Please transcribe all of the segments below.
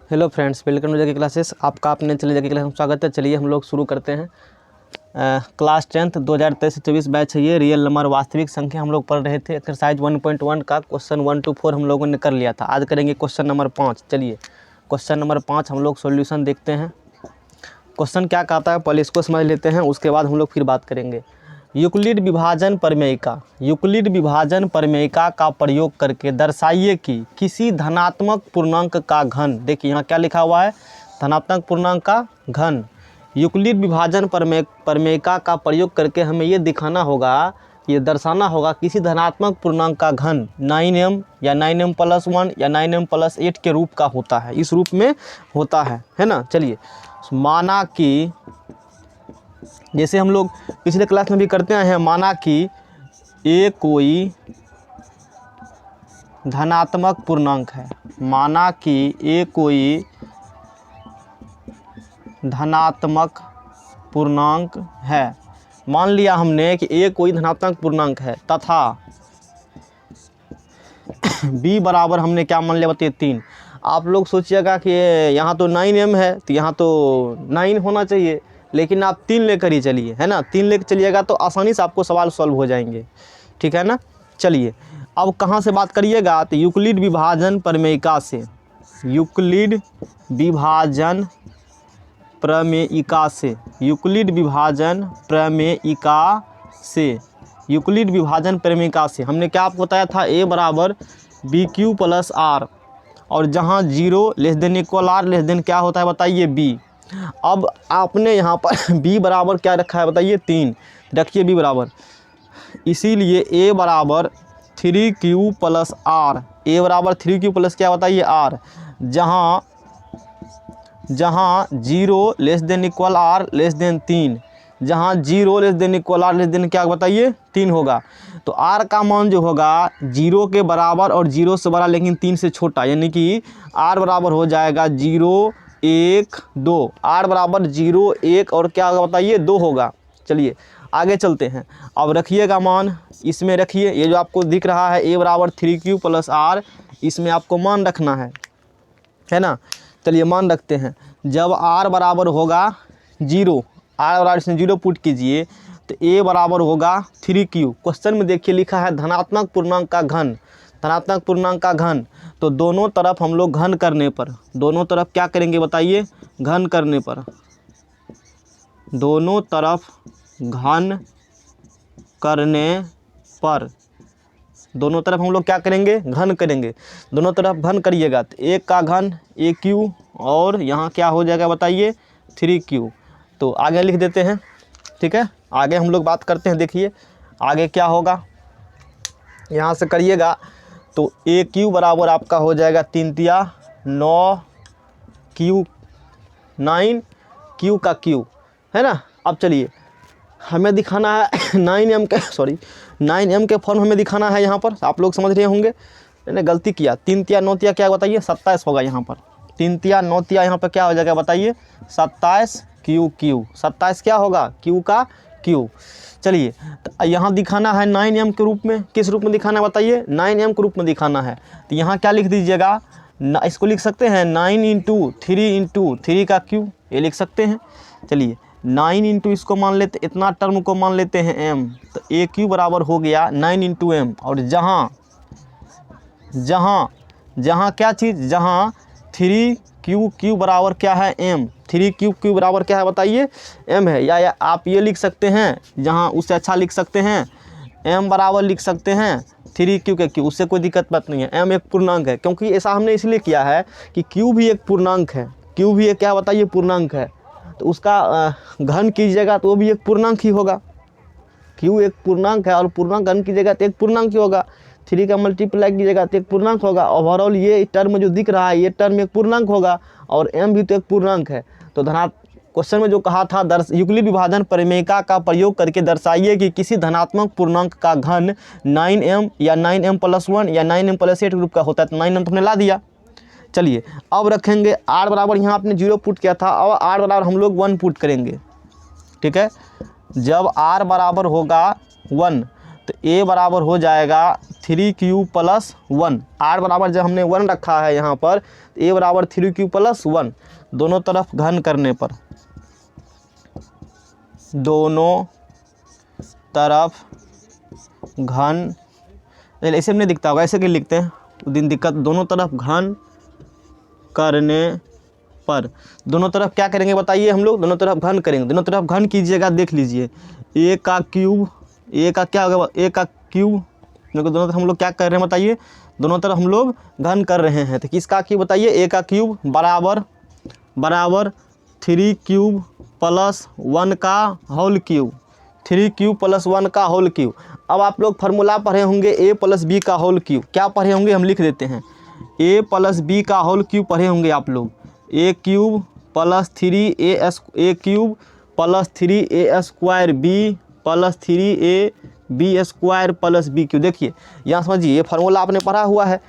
Hello friends, welcome to J K classes. आपका अपने चलिए जेके क्लास में स्वागत है। चलिए हम लोग शुरू करते हैं। क्लास 10th 2023 से 24 बैच है ये। रियल नंबर वास्तविक संख्या हम लोग पढ़ रहे थे। एक्सरसाइज 1.1 का क्वेश्चन 1 to 4 हम लोगों ने कर लिया था। आज करेंगे क्वेश्चन नंबर 5। चलिए क्वेश्चन नंबर 5 हम लोग सॉल्यूशन देखते हैं। क्वेश्चन क्या कहता है पहले इसको समझ लेते हैं, उसके बाद हम लोग फिर बात करेंगे। यूक्लिड विभाजन प्रमेयिका। यूक्लिड विभाजन प्रमेयिका का प्रयोग करके दर्शाइए कि किसी धनात्मक पूर्णांक का घन, देखिए यहाँ क्या लिखा हुआ है, धनात्मक पूर्णांक का घन। यूक्लिड विभाजन प्रमेयिका का प्रयोग करके हमें ये दिखाना होगा, ये दर्शाना होगा किसी धनात्मक पूर्णांक का घन 9m या 9m+1 या 9m+8 के रूप का होता है। इस रूप में होता है ना। चलिए माना कि, जैसे हम लोग पिछले क्लास में भी करते हैं, माना कि ए कोई धनात्मक पूर्णांक है। माना कि ए कोई धनात्मक पूर्णांक है। मान लिया हमने कि ए कोई धनात्मक पूर्णांक है तथा b बराबर हमने क्या मान लिया बताइए 3। आप लोग सोचिएगा कि यहाँ तो 9m है तो यहाँ तो 9 होना चाहिए, लेकिन आप 3 लेकर ही चलिए, है ना। 3 लेकर चलिएगा तो आसानी से आपको सवाल सॉल्व हो जाएंगे, ठीक है ना। चलिए अब कहाँ से बात करिएगा, तो यूक्लिड विभाजन प्रमेयिका से। यूक्लिड विभाजन प्रमेयिका से। यूक्लिड विभाजन प्रमेयिका से। यूक्लिड विभाजन प्रमेयिका से हमने क्या आपको बताया था, a बराबर BQ + R, और जहाँ 0 <= R क्या होता है बताइए b। अब आपने यहाँ पर b बराबर क्या रखा है बताइए 3 रखिए b बराबर, इसीलिए a बराबर 3Q + R। a बराबर 3Q प्लस क्या बताइए R, जहाँ 0 <= R 3, जहाँ 0 <= R क्या बताइए 3 होगा। तो R का मान जो होगा 0 के बराबर और 0 से बड़ा लेकिन 3 से छोटा, यानी कि R बराबर हो जाएगा 0 1 2। R बराबर 0 1 और क्या होगा बताइए 2 होगा। चलिए आगे चलते हैं। अब रखिएगा मान, इसमें रखिए, ये जो आपको दिख रहा है a बराबर 3Q + R, इसमें आपको मान रखना है ना। चलिए मान रखते हैं। जब R बराबर होगा 0, R बराबर इसमें 0 पुट कीजिए तो a बराबर होगा 3Q। क्वेश्चन में देखिए लिखा है धनात्मक पूर्णांक का घन। धनात्मक पूर्णांक का घन, तो दोनों तरफ हम लोग घन करने पर, दोनों तरफ क्या करेंगे बताइए, घन करने पर, दोनों तरफ घन करने पर, दोनों तरफ हम लोग क्या करेंगे, घन करेंगे। दोनों तरफ घन करिएगा तो 1 का घन AQ और यहाँ क्या हो जाएगा बताइए 3Q। तो आगे लिख देते हैं, ठीक है। आगे हम लोग बात करते हैं। देखिए आगे क्या होगा, यहाँ से करिएगा तो AQ बराबर आपका हो जाएगा 3 तिया 9 Q 9 Q का Q, है ना। अब चलिए हमें दिखाना है 9m के फॉर्म हमें दिखाना है। यहाँ पर आप लोग समझ रहे होंगे, मैंने गलती किया। 3 तिया 9 तिया क्या बताइए 27 होगा। यहाँ पर 3 तिया 9 तिया यहाँ पर क्या हो जाएगा बताइए 27 Q। 27 क्या होगा Q का Q। चलिए तो यहाँ दिखाना है 9m के रूप में। किस रूप में दिखाना है बताइए, 9m के रूप में दिखाना है। तो यहाँ क्या लिख दीजिएगा, इसको लिख सकते हैं 9 × 3 का Q, ये लिख सकते हैं। चलिए 9 इंटू इसको मान लेते, इतना टर्म को मान लेते हैं m, तो AQ बराबर हो गया 9 × m। और जहाँ क्या चीज़, जहाँ 3Q बराबर क्या है m, 3Q बराबर क्या है बताइए m है। या आप ये लिख सकते हैं, जहाँ उससे अच्छा लिख सकते हैं m बराबर लिख सकते हैं 3Q के Q, उससे कोई दिक्कत बात नहीं है। m एक पूर्णांक है, क्योंकि ऐसा हमने इसलिए किया है कि Q भी एक पूर्णांक है। Q भी एक क्या बताइए पूर्णांक है, तो उसका घन कीजिएगा तो वो भी एक पूर्णांक ही होगा। Q एक पूर्णांक है और पूर्णांक घन कीजिएगा तो एक पूर्णांक ही होगा। 3 का मल्टीप्लाई कीजिएगा तो एक पूर्णांक होगा। ओवरऑल ये टर्म जो दिख रहा है ये टर्म एक पूर्णांक होगा, और m भी तो एक पूर्णांक है। तो क्वेश्चन में जो कहा था, यूक्लिड विभाजन प्रमेयिका का प्रयोग करके दर्शाइए कि किसी धनात्मक पूर्णांक का घन 9m या 9m+1 या 9m+8 ग्रुप का होता है। तो 9m तो हमने ला दिया। चलिए अब रखेंगे R बराबर, यहाँ आपने 0 पुट किया था, अब R बराबर हम लोग 1 पुट करेंगे, ठीक है। जब R बराबर होगा 1 तो A बराबर हो जाएगा 3q प्लस 1, r बराबर जब हमने 1 रखा है यहाँ पर, a बराबर 3q प्लस 1, दोनों तरफ घन करने पर, दोनों तरफ घन, ऐसे में नहीं दिखता होगा, ऐसे क्यों लिखते हैं, दिन दिक्कत, दोनों तरफ घन करने पर, दोनों तरफ क्या करेंगे बताइए हम लोग, दोनों तरफ घन करेंगे, दोनों तरफ घन कीजिएगा, देख लीजिए a का क्यूब, a का क्या होगा, a का क्यूब, क्योंकि दोनों तरफ हम लोग क्या कर रहे हैं बताइए, दोनों तरफ हम लोग घन कर रहे हैं, तो किसका क्यूब बताइए, a का क्यूब बराबर 3q प्लस 1 का होल क्यूब, 3q प्लस 1 का होल क्यूब। अब आप लोग फार्मूला पढ़े होंगे a प्लस बी का होल क्यूब, क्या पढ़े होंगे हम लिख देते हैं, a प्लस बी का होल क्यूब पढ़े होंगे आप लोग, a cube plus 3a cube plus 3a square b plus 3a b square plus b cube. देखिए यहाँ समझिए, ये फार्मूला आपने पढ़ा हुआ है,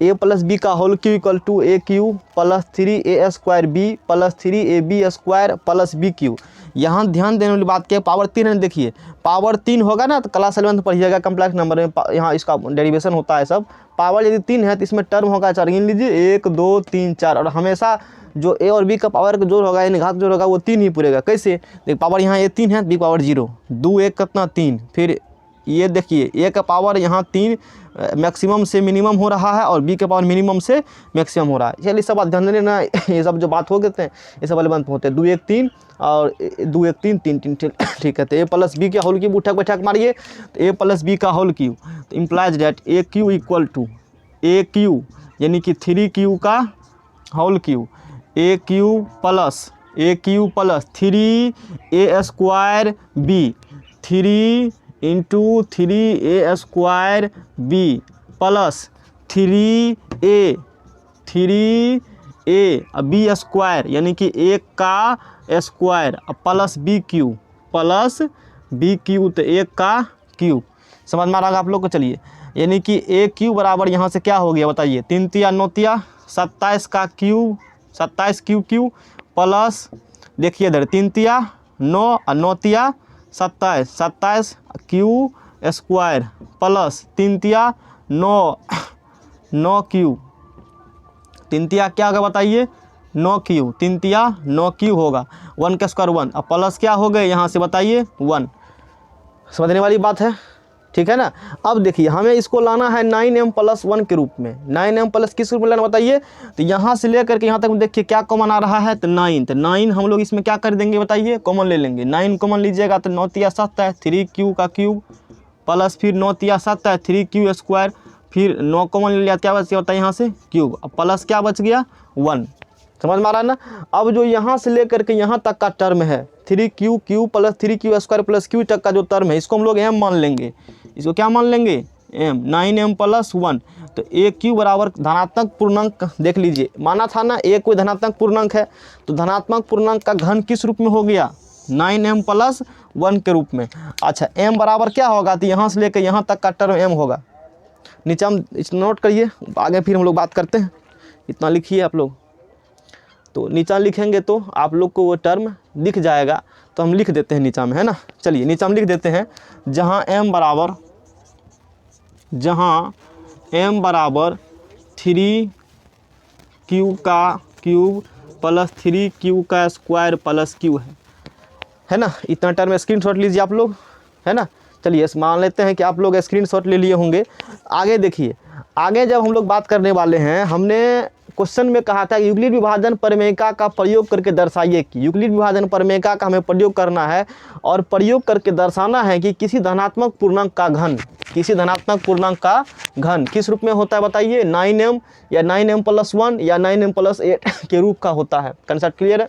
a प्लस बी का whole cube equal to a cube plus 3a square b plus 3ab square plus b cube. यहाँ ध्यान देने वाली बात क्या है, पावर 3 है, देखिए पावर 3 होगा ना तो क्लास 11 पढ़िएगा, कम्प्लेक्स नंबर में यहाँ इसका डेरिवेशन होता है सब। पावर यदि 3 है तो इसमें टर्म होगा 4, गिन लीजिए 1 2 3 4, और हमेशा जो a और b का पावर का जोड़ होगा यानी घात जोड़ होगा वो 3 ही पूरेगा। कैसे, देख पावर यहाँ a 3 है, b पावर 0, 2 1 कितना 3, फिर ये देखिए a का पावर यहाँ 3 मैक्सिमम से मिनिमम हो रहा है और b के पावर मिनिमम से मैक्सिमम हो रहा है। चलिए सब ध्यान देने ना, ये सब जो बात हो गए हैं ये सब वाले होते हैं, 2 1 3 और 2 1 3 3 3, ठीक है। तो a प्लस बी का होल क्यूब उठक बैठक मारिए, तो a प्लस बी का होल क्यूब, तो implies that a cube equal to a cube यानी कि 3q का whole cube, a cube plus 3a square b, 3 into 3a square b plus 3a b square यानी कि 1 का स्क्वायर प्लस बी क्यू, तो 1 का cube, समझ में आ रहा आप लोग को। चलिए यानी कि a क्यूब बराबर यहाँ से क्या हो गया बताइए, 3 तिया 9 तिया 27 का क्यूब, 27 क्यूब प्लस देखिए इधर 3 तिया 9 और 9 तिया 27 क्यू स्क्वायर प्लस 3 तिया 9 क्यू, 3 तिया क्या होगा बताइए 9 क्यू, 3 तिया 9 क्यू होगा, 1 का स्क्वायर 1, अब प्लस क्या हो गए यहाँ से बताइए 1, समझने वाली बात है, ठीक है ना। अब देखिए हमें इसको लाना है 9m प्लस 1 के रूप में, 9m प्लस किस रूप में लाना बताइए, तो यहाँ से लेकर के यहाँ तक देखिए क्या कॉमन आ रहा है, तो 9, तो 9 हम लोग इसमें क्या कर देंगे बताइए, कॉमन ले लेंगे, 9 कॉमन लीजिएगा तो 9 तिया 7 है 3q का क्यूब प्लस फिर 9 तिया 7 है 3q स्क्वायर, फिर 9 कॉमन ले लिया, क्या बच गया होता है यहाँ से क्यूब, अब प्लस क्या बच गया 1, समझ में आ रहा है ना। अब जो यहाँ से लेकर के यहाँ तक का टर्म है 3q cube plus 3q square plus Q तक का जो टर्म है इसको हम लोग m मान लेंगे, इसको क्या मान लेंगे m, 9m प्लस 1, तो a क्यू बराबर धनात्मक पूर्णांक, देख लीजिए माना था ना a कोई धनात्मक पूर्णांक है, तो धनात्मक पूर्णांक का घन किस रूप में हो गया 9m प्लस 1 के रूप में। अच्छा m बराबर क्या होगा, तो यहाँ से लेकर यहाँ तक का टर्म m होगा, नीचे हम नोट करिए, आगे फिर हम लोग बात करते हैं, इतना लिखिए आप लोग, तो नीचा लिखेंगे तो आप लोग को वो टर्म दिख जाएगा, तो हम लिख देते हैं नीचा में, है ना। चलिए नीचा हम लिख देते हैं, जहाँ m बराबर 3q का क्यूब प्लस 3q का स्क्वायर प्लस q है ना। इतना टर्म स्क्रीनशॉट लीजिए आप लोग, है ना। चलिए मान लेते हैं कि आप लोग स्क्रीनशॉट ले लिए होंगे। आगे देखिए, आगे जब हम लोग बात करने वाले हैं, हमने क्वेश्चन में कहा था यूक्लिड विभाजन प्रमेयिका का प्रयोग करके दर्शाइए कि यूक्लिड विभाजन प्रमेयिका का हमें प्रयोग करना है और प्रयोग करके दर्शाना है कि किसी धनात्मक पूर्णांक का घन, किसी धनात्मक पूर्णांक का घन किस रूप में होता है बताइए, 9m या 9m प्लस 1 या 9m प्लस 8 के रूप का होता है। कंसेप्ट क्लियर है।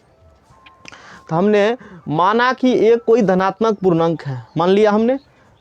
तो हमने माना कि एक कोई धनात्मक पूर्णांक है, मान लिया हमने,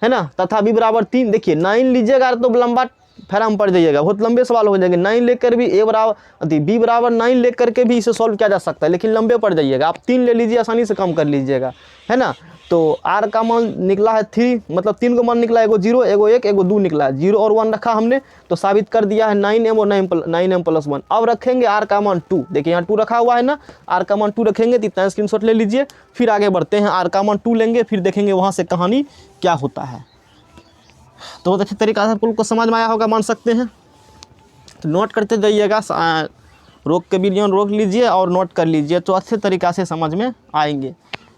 है ना, तथा b बराबर 3, देखिए 9 लीजिएगा तो लंबा फैराम पड़ जाइएगा, बहुत लंबे सवाल हो जाएंगे, 9 लेकर भी b बराबर 9 लेकर के भी इसे सॉल्व किया जा सकता है, लेकिन लंबे पड़ जाइएगा, आप 3 ले लीजिए, आसानी से कम कर लीजिएगा, है ना। तो r का मान निकला है 3, मतलब 3 को मान निकला, एगो 0 एगो 1 एगो 2 निकला है, 0 और 1 रखा हमने तो साबित कर दिया है 9m और 9m प्लस 1। अब रखेंगे r का मान 2, देखिए यहाँ 2 रखा हुआ है ना, r का मान 2 रखेंगे, तो इतना स्क्रीनशॉट ले लीजिए, फिर आगे बढ़ते हैं, r का मान 2 लेंगे, फिर देखेंगे वहाँ से कहानी क्या होता है तो बहुत अच्छे तरीक़े से आप लोग को समझ में आया होगा, मान सकते हैं। तो नोट करते जाइएगा, रोक के वीडियो रोक लीजिए और नोट कर लीजिए, तो अच्छे तरीक़े से समझ में आएंगे।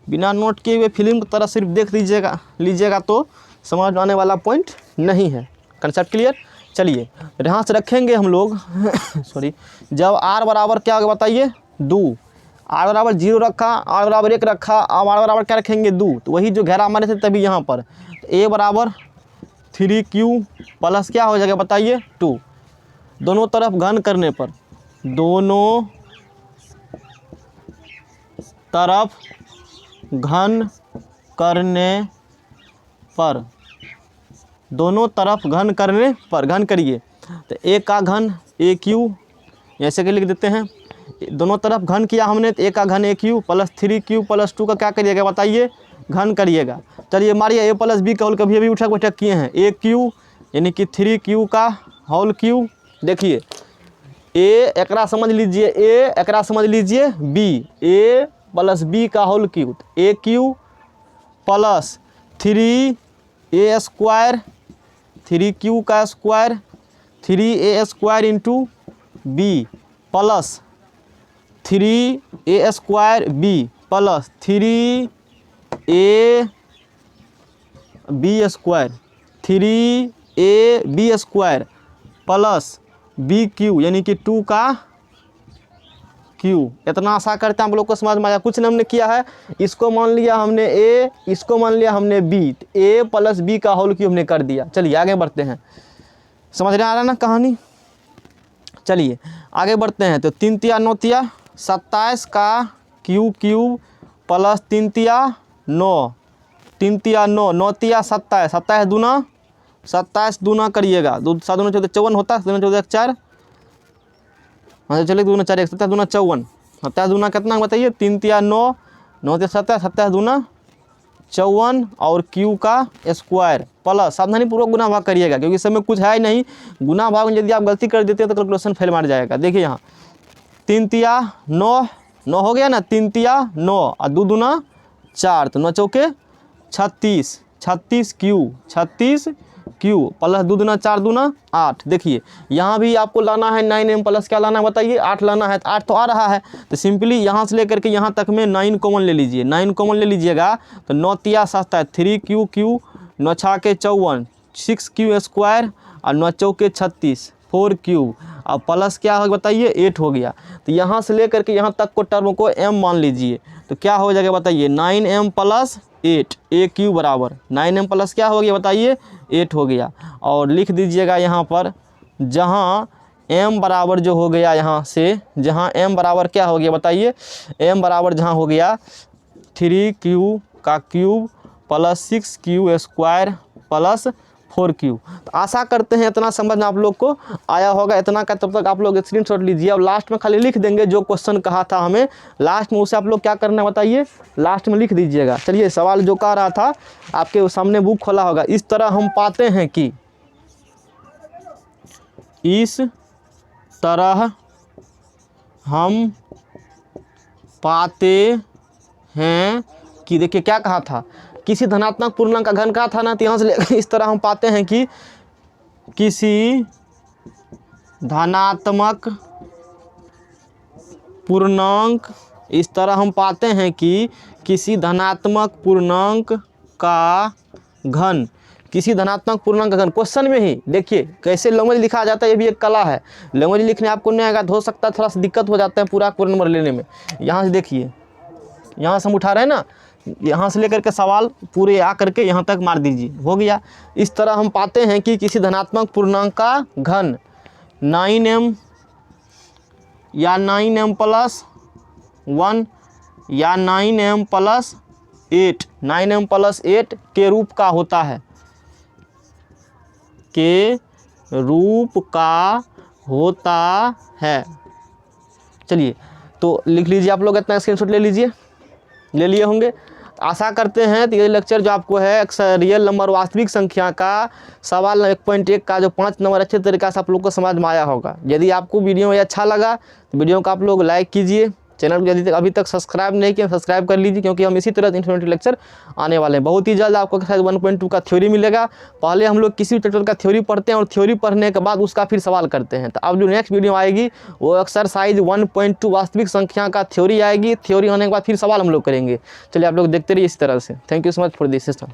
बिना नोट किए हुए फिल्म की तरह सिर्फ देख लीजिएगा तो समझ में आने वाला पॉइंट नहीं है। Concept clear. चलिए यहाँ से रखेंगे हम लोग सॉरी, जब r बराबर क्या होगा बताइए 2, r बराबर 0 रखा, r बराबर 1 रखा, अब r बराबर क्या रखेंगे 2, तो वही जो घेरा हमारे थे तभी यहाँ पर a बराबर 3q प्लस क्या हो जाएगा बताइए 2। दोनों तरफ घन करने पर, दोनों तरफ घन करने पर, दोनों तरफ घन करने पर, घन करिए तो a का घन AQ ऐसे के लिख देते हैं। दोनों तरफ घन किया हमने तो a का घन AQ प्लस 3Q प्लस 2 का क्या करिएगा बताइए, घन करिएगा। चलिए मारिए a प्लस बी का होल कभी अभी उठक बैठक किए हैं, AQ यानी कि 3Q का होल क्यू। देखिए a एकरा समझ लीजिए, a एकरा समझ लीजिए b, a प्लस बी का whole cube, AQ plus 3a square, 3q का square, 3a square into b plus 3a square b plus 3a b square, 3ab square plus BQ यानी कि 2 का Q। इतना आशा करते हैं आप लोग को समझ में आया। कुछ नहीं हमने किया है, इसको मान लिया हमने a, इसको मान लिया हमने b, a प्लस बी का होल क्यूब हमने कर दिया। चलिए आगे बढ़ते हैं, समझ में आ रहा है ना कहानी। चलिए आगे बढ़ते हैं। तो 3 तिया 9 तिया 27 का क्यूब प्लस 3 तिया 9, 3 तिया 9, 9 तिया 27, 27 दूना 27 दूना करिएगा, 7 दूना 14 54 होता है, 7 दूना 14 4, हाँ चलिए 2 दूना 4 27 दूना 54, 27 दूना कितना बताइए 3 तिया 9, 9 तिया 27, 27 दूना 54 और क्यू का स्क्वायर प्लस, सावधानी पूर्वक गुना भाग करिएगा क्योंकि इस समय कुछ है ही नहीं। गुना भाग में यदि आप गलती कर देते हैं तो कैलकुलेशन फेल मार जाएगा। देखिए यहाँ 3 तिया 9, 9 हो गया ना, 3 तिया 9 और 2 दूना 4, तो 9 चौके 36, 36 क्यू प्लस 2 दूना 4 दूना 8। देखिए यहाँ भी आपको लाना है 9m प्लस क्या लाना है बताइए 8 लाना है, तो 8 तो आ रहा है, तो सिंपली यहाँ से लेकर के यहाँ तक में 9 कॉमन ले लीजिए। 9 कॉमन ले लीजिएगा तो 9 तिया 27, 3q 9 छाके 54, 6q स्क्वायर और 9 चौके 36, 4q और प्लस क्या हो बताइए 8 हो गया। तो यहाँ से लेकर के यहाँ तक को टर्म को m मान लीजिए, तो क्या हो जाएगा बताइए 9m प्लस 8, AQ बराबर 9m प्लस क्या हो गया बताइए 8 हो गया। और लिख दीजिएगा यहाँ पर जहाँ m बराबर जो हो गया, यहाँ से जहाँ m बराबर क्या हो गया बताइए, m बराबर जहाँ हो गया 3q का cube plus 6q square plus 4q। तो आशा करते हैं इतना समझ आप लोग को आया होगा। इतना का तब तक आप लोग स्क्रीनशॉट लीजिए और लास्ट में खाली लिख देंगे जो क्वेश्चन कहा था हमें, लास्ट में उसे आप लोग क्या करना है बताइए, लास्ट में लिख दीजिएगा। चलिए सवाल जो कह रहा था आपके सामने बुक खोला होगा, इस तरह हम पाते हैं कि, इस तरह हम पाते हैं कि, देखिए क्या कहा था, किसी धनात्मक पूर्णांक का घन कहा था ना, तो यहाँ से लेकर इस तरह हम पाते हैं कि किसी धनात्मक पूर्णांक, इस तरह हम पाते हैं कि किसी धनात्मक पूर्णांक का घन, किसी धनात्मक पूर्णांक का घन। क्वेश्चन में ही देखिए कैसे लैंग्वेज लिखा जाता है, ये भी एक कला है। लैंग्वेज लिखने आपको नहीं आएगा तो हो सकता है थोड़ा सा दिक्कत हो जाता है पूरा पूरा नंबर लेने में। यहाँ से देखिए, यहाँ से हम उठा रहे हैं ना, यहाँ से लेकर के सवाल पूरे आ करके यहाँ तक मार दीजिए, हो गया। इस तरह हम पाते हैं कि किसी धनात्मक पूर्णांक का घन 9m या 9m प्लस 1 या 9m प्लस 8, 9m प्लस 8 के रूप का होता है, के रूप का होता है। चलिए तो लिख लीजिए आप लोग, इतना स्क्रीनशॉट ले लीजिए, ले लिए होंगे। आशा करते हैं तो ये लेक्चर जो आपको है रियल नंबर वास्तविक संख्या का सवाल 1.1 का जो 5 नंबर अच्छे तरीक़े से आप लोग को समझ में आया होगा। यदि आपको वीडियो ये अच्छा लगा तो वीडियो को आप लोग लाइक कीजिए, चैनल को यदि अभी तक सब्सक्राइब नहीं किया सब्सक्राइब कर लीजिए, क्योंकि हम इसी तरह इन्फॉर्मेटिव लेक्चर आने वाले हैं। बहुत ही जल्द आपको शायद 1.2 का थ्योरी मिलेगा। पहले हम लोग किसी चैप्टर का थ्योरी पढ़ते हैं और थ्योरी पढ़ने के बाद उसका फिर सवाल करते हैं। तो अब जो नेक्स्ट वीडियो आएगी वो एक्सरसाइज 1.2 वास्तविक संख्या का थ्योरी आएगी। थ्योरी होने के बाद फिर सवाल हम लोग करेंगे। चलिए आप लोग देखते रहिए इस तरह से। Thank you so much for this system.